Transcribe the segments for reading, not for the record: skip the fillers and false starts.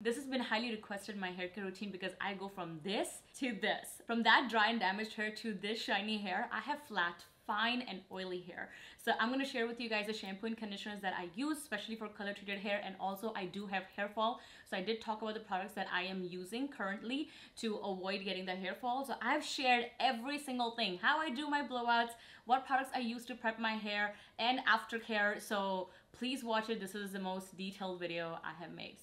This has been highly requested, my hair care routine, because I go from this to this. From that dry and damaged hair to this shiny hair, I have flat, fine and oily hair. So I'm going to share with you guys the shampoo and conditioners that I use, especially for color treated hair, and also I do have hair fall. So I did talk about the products that I am using currently to avoid getting the hair fall. So I've shared every single thing, how I do my blowouts, what products I use to prep my hair, and aftercare. So please watch it. This is the most detailed video I have made.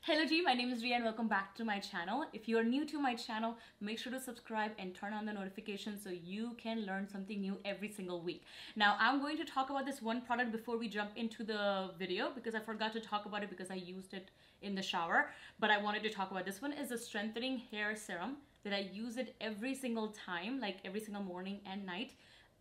Hello G, my name is Ria and welcome back to my channel. If you are new to my channel, make sure to subscribe and turn on the notifications so you can learn something new every single week. Now I'm going to talk about this one product before we jump into the video because I forgot to talk about it because I used it in the shower, but I wanted to talk about this one. Is a strengthening hair serum that I use it every single time, like every single morning and night.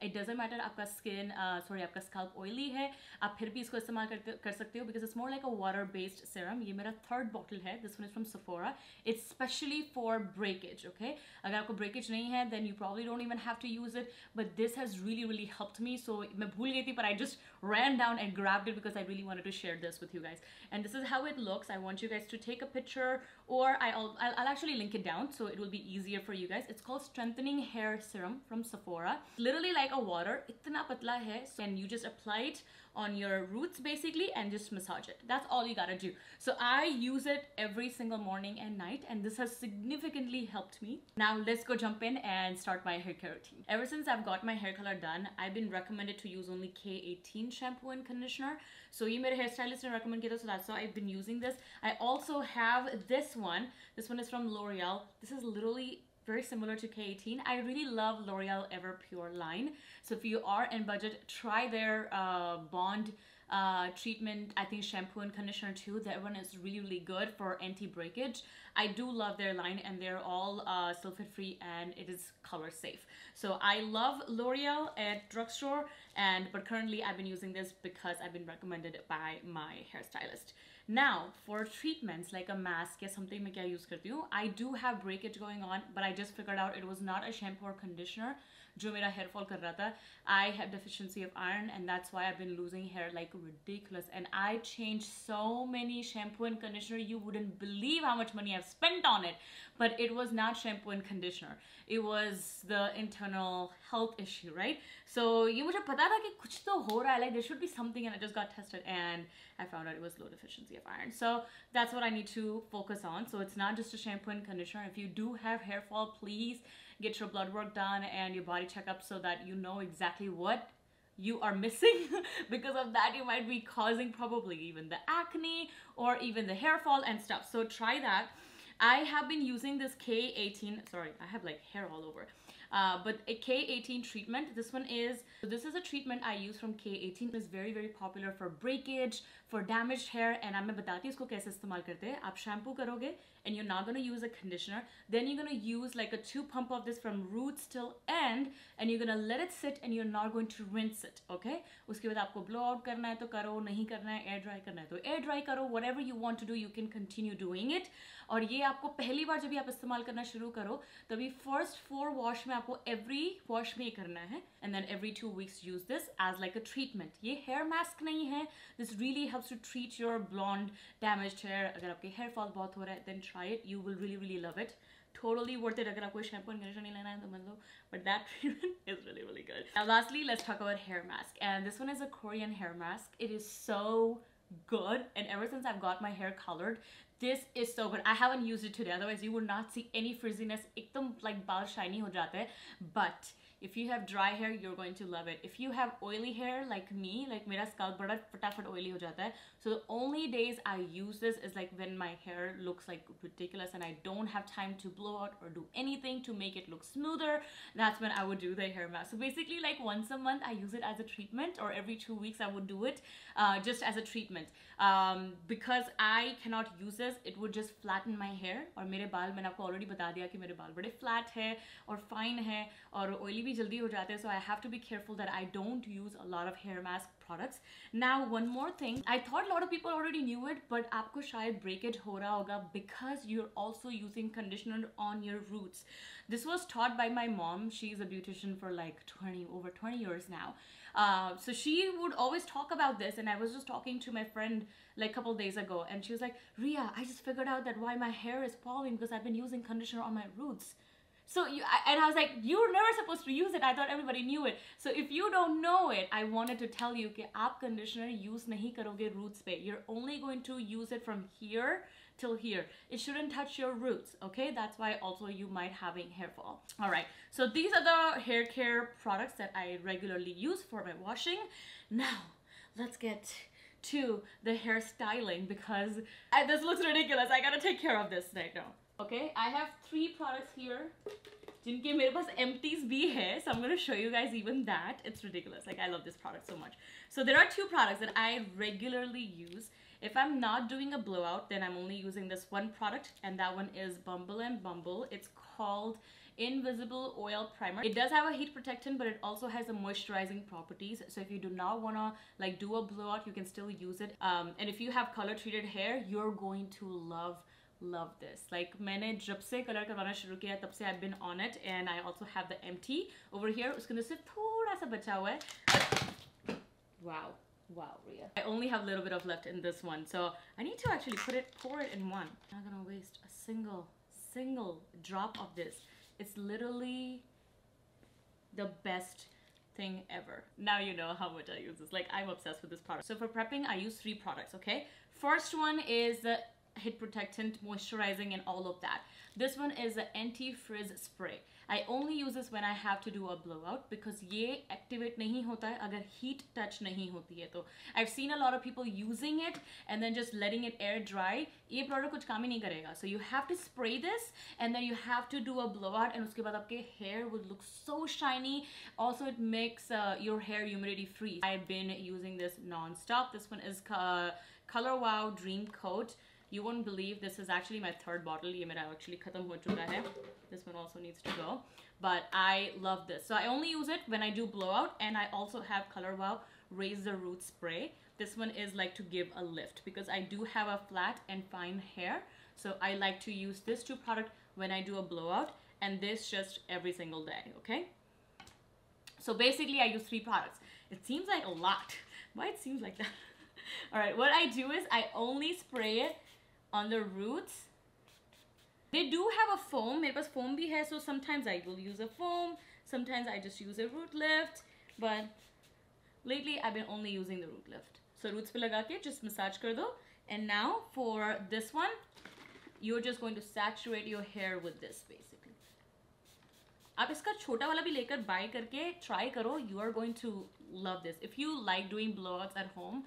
It doesn't matter आपका skin, आपका scalp oily है, आप फिर भी इसको इस्तेमाल कर सकते हो because it's more like a water based serum. ये मेरा third bottle है. This one is from Sephora. It's specially for breakage, okay? अगर आपको breakage नहीं है, then you probably don't even have to use it. But this has really helped me. So मैं भूल गई थी, but I just ran down and grabbed it because I really wanted to share this with you guys. And this is how it looks. I want you guys to take a picture, or I'll actually link it down so it will be easier for you guys. It's called Strengthening Hair Serum from Sephora. Literally like a water, itna patla hai, and you just apply it on your roots basically and just massage it. That's all you gotta do. So I use it every single morning and night, and this has significantly helped me. Now let's go jump in and start my hair care routine. Ever since I've got my hair color done, I've been recommended to use only K18 shampoo and conditioner. So ye mere hairstylist ne recommend kiya, so that's why I've been using this. I also have this one. This one is from L'Oreal. This is literally very similar to K18. I really love L'Oreal Ever Pure line. So if you are in budget, try their bond treatment, I think shampoo and conditioner too. That one is really good for anti-breakage. I do love their line, and they're all sulfate free and it is color safe. So I love L'Oreal at drugstore, but currently I've been using this because I've been recommended by my hairstylist. Now for treatments like a mask or something मैं क्या use करती हूँ, I do have breakage going on, but I just figured out it was not a shampoo or conditioner जो मेरा hair fall कर रहा था. I have deficiency of iron, and that's why I've been losing hair like ridiculous. And I changed so many shampoo and conditioner, you wouldn't believe how much money I've spent on it. But it was not shampoo and conditioner. It was the internal health issue, right? So ये मुझे पता था कि कुछ तो हो रहा है, like there should be something, and I just got tested and I found out it was low deficiency of iron. So that's what I need to focus on. So it's not just a shampoo and conditioner. If you do have hair fall, please get your blood work done and your body checkup so that you know exactly what you are missing. Because of that, you might be causing probably even the acne or even the hair fall and stuff. So try that. I have been using this K18, sorry, I have like hair all over. But a K18 treatment. This is a treatment I use from K18. It's very popular for breakage, for damaged hair, and I'm बताती हूँ इसको कैसे इस्तेमाल करते हैं. आप shampoo करोगे and you're not gonna use a conditioner. Then you're gonna use like a 2 pump of this from roots till end, and you're gonna let it sit and you're not going to rinse it. Okay? उसके बाद आपको blowout करना है तो करो, नहीं करना है air dry करना है तो air dry करो. Whatever you want to do, you can continue doing it. और ये आपको पहली बार जब भी आप इस्तेमाल करना शुरू करो तभी first 4 wash में आपको every wash में करना है, and then every 2 weeks use this as like a treatment. ये hair mask नहीं है. This really helps to treat your blonde damaged hair. अगर आपके hair fall बहुत हो रहा है, then try it. You will really love it. Totally worth it. अगर आपको shampoo and conditioner नहीं लेना है तो मत लो. But that treatment is really good. Now lastly, let's talk about hair mask. And this one is a Korean hair mask. It is so good, and ever since I've got my hair colored, this is so good. I haven't used it today, otherwise you would not see any frizziness. एकदम like बाल shiny हो जाते हैं. But if you have dry hair, you're going to love it. If you have oily hair like me, like मेरा scalp बड़ा फटाफट oily हो जाता है. So the only days I use this is like when my hair looks like ridiculous and I don't have time to blow out or do anything to make it look smoother. That's when I would do the hair mask. So basically like once a month I use it as a treatment, or every 2 weeks I would do it just as a treatment. Because I cannot use this, it would just flatten my hair. और मेरे बाल मैंने आपको already बता दिया कि मेरे बाल बड़े flat है और fine है और oily भी जल्दी हो जाते हैं. So I have to be careful that I don't use a lot of hair mask products. Now one more thing, I thought a lot of people already knew it, but आपको शायद breakage हो रहा होगा because you're also using conditioner on your roots. This was taught by my mom. She's a beautician for like over 20 years now. So she would always talk about this, and I was just talking to my friend like a couple days ago, and she was like, Ria, I just figured out that why my hair is falling because I've been using conditioner on my roots. So and I was like, you're never supposed to use it. I thought everybody knew it. So if you don't know it, I wanted to tell you that aap conditioner use nahi karoge roots pe. You're only going to use it from here till here. It shouldn't touch your roots, okay? That's why also you might having hair fall. All right, so these are the hair care products that I regularly use for my washing. Now, let's get to the hair styling because this looks ridiculous. I gotta take care of this right now. Okay, I have 3 products here. जिनके मेरे पास empties भी है, so I'm going to show you guys even that. It's ridiculous. Like, I love this product so much. So there are 2 products that I regularly use. If I'm not doing a blowout, then I'm only using this one product, and that one is Bumble and Bumble. It's called Invisible Oil Primer. It does have a heat protectant, but it also has the moisturizing properties. So if you do not want to like do a blowout, you can still use it. And if you have color treated hair, you're going to love this. Like मैंने जब से colour करवाना शुरू किया तब से I've been on it, and I also have the empty over here. उसके अंदर सिर्फ थोड़ा सा बचा हुआ है. Wow, Ria. I only have a little bit of left in this one, so I need to actually pour it in one. I'm not gonna waste a single drop of this. It's literally the best thing ever. Now you know how much I use this. Like, I'm obsessed with this product. So for prepping, I use 3 products, okay? First one is the heat protectant, moisturizing, and all of that. This one is the anti-frizz spray. I only use this when I have to do a blowout because ये activate नहीं होता है अगर heat touch नहीं होती है तो. I've seen a lot of people using it and then just letting it air dry. ये product कुछ काम ही नहीं करेगा. So you have to spray this and then you have to do a blowout, and उसके बाद आपके hair would look so shiny. Also, it makes your hair humidity free. I've been using this non-stop. This one is Color Wow Dream Coat. You won't believe this is actually my 3rd bottle. ये मेरा actually खत्म हो चुका है. This one also needs to go. But I love this. So I only use it when I do blowout, and I also have Color Wow Raise the Root Spray. This one is like to give a lift because I do have a flat and fine hair. So I like to use this 2 product when I do a blowout, and this just every single day, okay? So basically I use 3 products. It seems like a lot. Why it seems like that? All right, what I do is I only spray it on the roots. They do have a foam. मेरे पास foam भी है, so sometimes I will use a foam. Sometimes I just use a root lift. But lately I've been only using the root lift. So roots पे लगा के just massage कर दो. And now for this one, you're just going to saturate your hair with this basically. आप इसका छोटा वाला भी लेकर buy करके try करो. You are going to love this. If you like doing blowouts at home,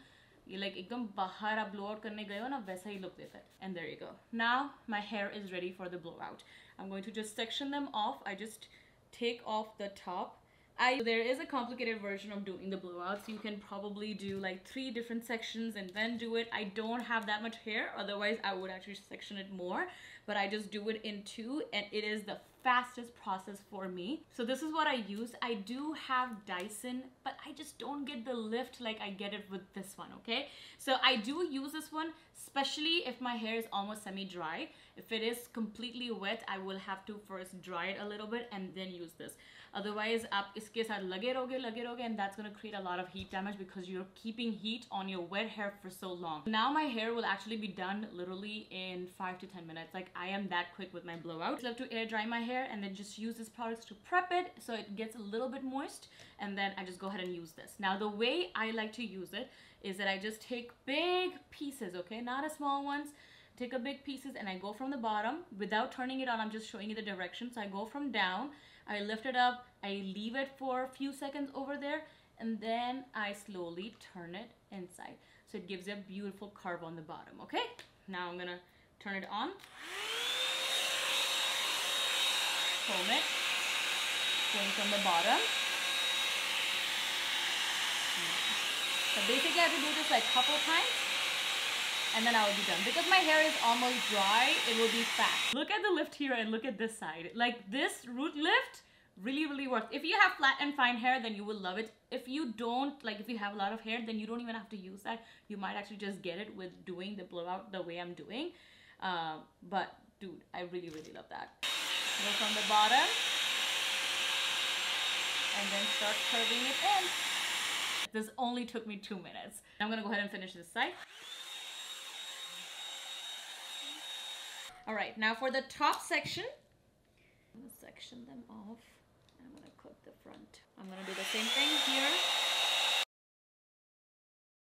you like एकदम बाहर आप blowout करने गए हो ना वैसा ही look देता है. And there you go. Now my hair is ready for the blowout. I'm going to just section them off. I just take off the top. There is a complicated version of doing the blowouts. You can probably do like 3 different sections and then do it. I don't have that much hair, otherwise I would actually section it more, but I just do it in 2, and it is the fastest process for me. So this is what I use. I do have Dyson, but I just don't get the lift like I get it with this one, okay? So I do use this one, especially if my hair is almost semi-dry. If it is completely wet, I will have to first dry it a little bit and then use this. Otherwise, आप इसके साथ लगे रहोगे, and that's going to create a lot of heat damage because you're keeping heat on your wet hair for so long. Now my hair will actually be done literally in 5 to 10 minutes. Like, I am that quick with my blowout. I love to air dry my hair and then just use this product to prep it so it gets a little bit moist, and then I just go ahead and use this. Now the way I like to use it is that I just take big pieces, okay? Not a small ones. Take a big pieces and I go from the bottom without turning it on. I'm just showing you the direction. So I go from down, I lift it up, I leave it for a few seconds over there, and then I slowly turn it inside. So it gives a beautiful curve on the bottom, okay? Now I'm gonna turn it on. Comb it, going from the bottom. So basically I have to do this like a couple of times, and then I will be done. Because my hair is almost dry, it will be fast. Look at the lift here and look at this side. Like, this root lift Really worth. If you have flat and fine hair, then you will love it. If you don't, like if you have a lot of hair, then you don't even have to use that. You might actually just get it with doing the blowout the way I'm doing. But dude, I really love that. Go from the bottom and then start curving it in. This only took me 2 minutes. I'm gonna go ahead and finish this side. All right, now for the top section, I'm gonna section them off. I'm gonna clip the front. I'm gonna do the same thing here.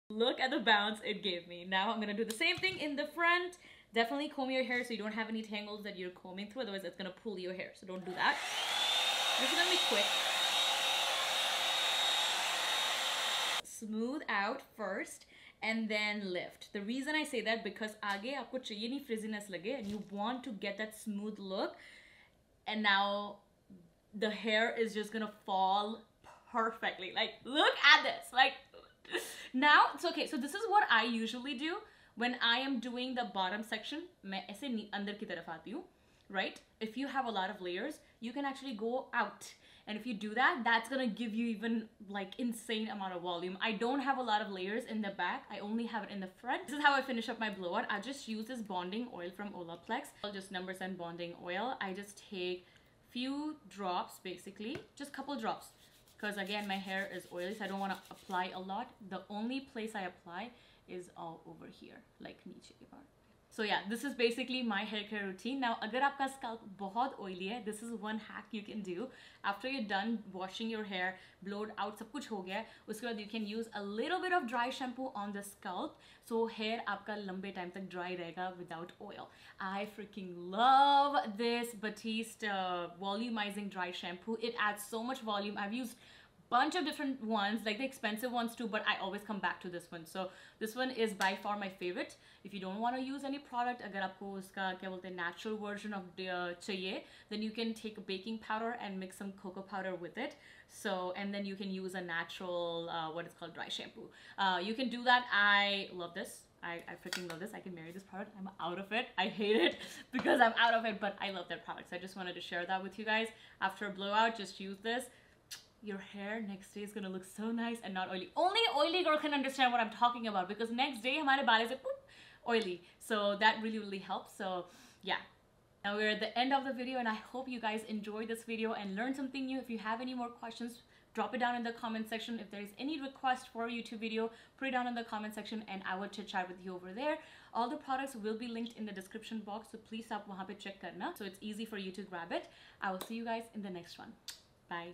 Look at the bounce it gave me. Now I'm gonna do the same thing in the front. Definitely comb your hair so you don't have any tangles that you're combing through, otherwise it's gonna pull your hair, so don't do that. This is gonna be quick. Smooth out first and then lift. The reason I say that, because आगे आपको चाहिए नहीं frizziness लगे, and you want to get that smooth look, and now the hair is just gonna fall perfectly. Like, look at this. Like, now it's okay. So this is what I usually do when I am doing the bottom section. मैं ऐसे अंदर की तरफ आती हूँ, right? If you have a lot of layers, you can actually go out. And if you do that, that's gonna give you even like insane amount of volume. I don't have a lot of layers in the back. I only have it in the front. This is how I finish up my blowout. I just use this bonding oil from Olaplex. Just numbers and bonding oil. I just take few drops, basically, just couple drops, because again my hair is oily, so I don't want to apply a lot. The only place I apply is all over here, like niche ke part. So yeah, this is basically my hair care routine. Now agar aapka scalp bahut oily hai, this is one hack you can do. After you're done washing your hair, blowed out, sab kuch ho gaya, uske baad you can use a little bit of dry shampoo on the scalp, so hair aapka lambe time tak dry rahega without oil. I freaking love this Batiste volumizing dry shampoo. It adds so much volume. I've used bunch of different ones, like the expensive ones too, but I always come back to this one. So this one is by far my favorite. If you don't want to use any product, agar aapko uska kya bolte hain, natural version of chahiye, then you can take a baking powder and mix some cocoa powder with it. So, and then you can use a natural what is called dry shampoo. You can do that. I love this. I freaking love this. I can marry this product. I'm out of it. I hate it because I'm out of it, but I love that product. So I just wanted to share that with you guys. After a blowout, just use this. Your hair next day is gonna look so nice and not oily. Only oily girl can understand what I'm talking about, because next day hamare baal is like oily. So that really helps. So yeah. Now we're at the end of the video, and I hope you guys enjoyed this video and learned something new. If you have any more questions, drop it down in the comment section. If there is any request for a YouTube video, put it down in the comment section and I will chit chat with you over there. All the products will be linked in the description box, so please aap wahan pe check karna, so it's easy for you to grab it. I will see you guys in the next one. Bye.